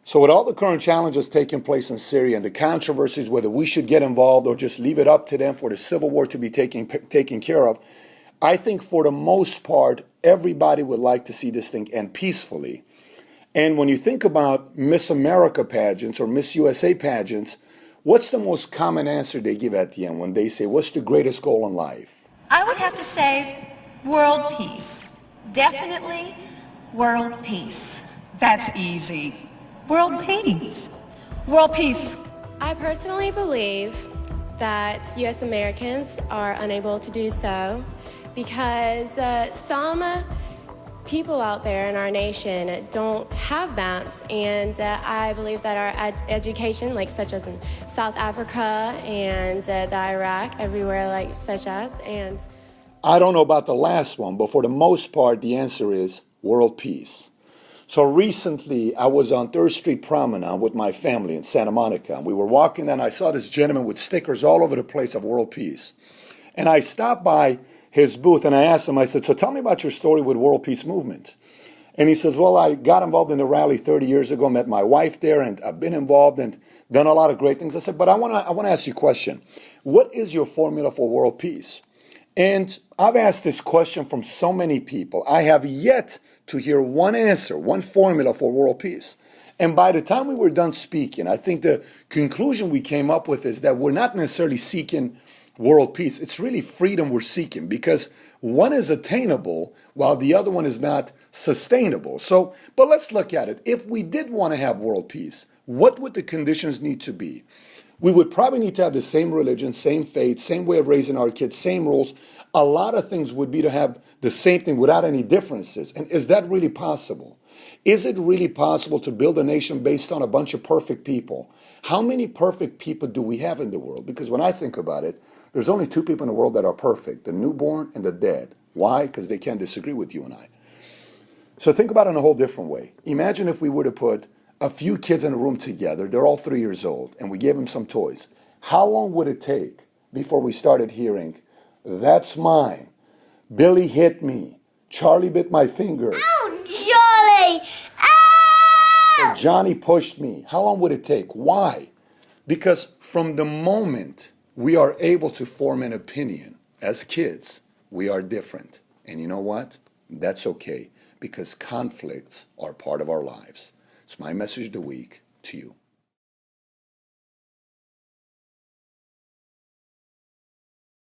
So with all the current challenges taking place in Syria and the controversies whether we should get involved or just leave it up to them for the civil war to be taken care of, I think for the most part, everybody would like to see this thing end peacefully. And when you think about Miss America pageants or Miss USA pageants, what's the most common answer they give at the end when they say, what's the greatest goal in life? I would have to say world peace. Definitely world peace. That's easy. World peace. World peace. I personally believe that U.S. Americans are unable to do so because some people out there in our nation don't have maps, and I believe that our education, like such as in South Africa and the Iraq, everywhere like such as, and I don't know about the last one, but for the most part, the answer is world peace. So recently, I was on 3rd Street Promenade with my family in Santa Monica. We were walking and I saw this gentleman with stickers all over the place of world peace. And I stopped by his booth and I asked him, I said, so tell me about your story with World Peace Movement. And he says, well, I got involved in the rally 30 years ago, met my wife there, and I've been involved and done a lot of great things. I said, but I want to ask you a question. What is your formula for world peace? And I've asked this question from so many people. I have yet to hear one answer, one formula for world peace. And by the time we were done speaking, I think the conclusion we came up with is that we're not necessarily seeking world peace. It's really freedom we're seeking because one is attainable while the other one is not sustainable. So, but let's look at it. If we did want to have world peace, what would the conditions need to be? We would probably need to have the same religion, same faith, same way of raising our kids, same rules. A lot of things would be to have the same thing without any differences. And is that really possible? Is it really possible to build a nation based on a bunch of perfect people? How many perfect people do we have in the world? Because when I think about it, there's only 2 people in the world that are perfect, the newborn and the dead. Why? Because they can't disagree with you and I. So think about it in a whole different way. Imagine if we were to put a few kids in a room together, they're all 3 years old, and we gave them some toys. How long would it take before we started hearing, that's mine, Billy hit me, Charlie bit my finger, Ow, Charlie! Ow! Johnny pushed me? How long would it take? Why? Because from the moment we are able to form an opinion as kids, we are different. And you know what? That's okay, because conflicts are part of our lives. It's my message of the week to you.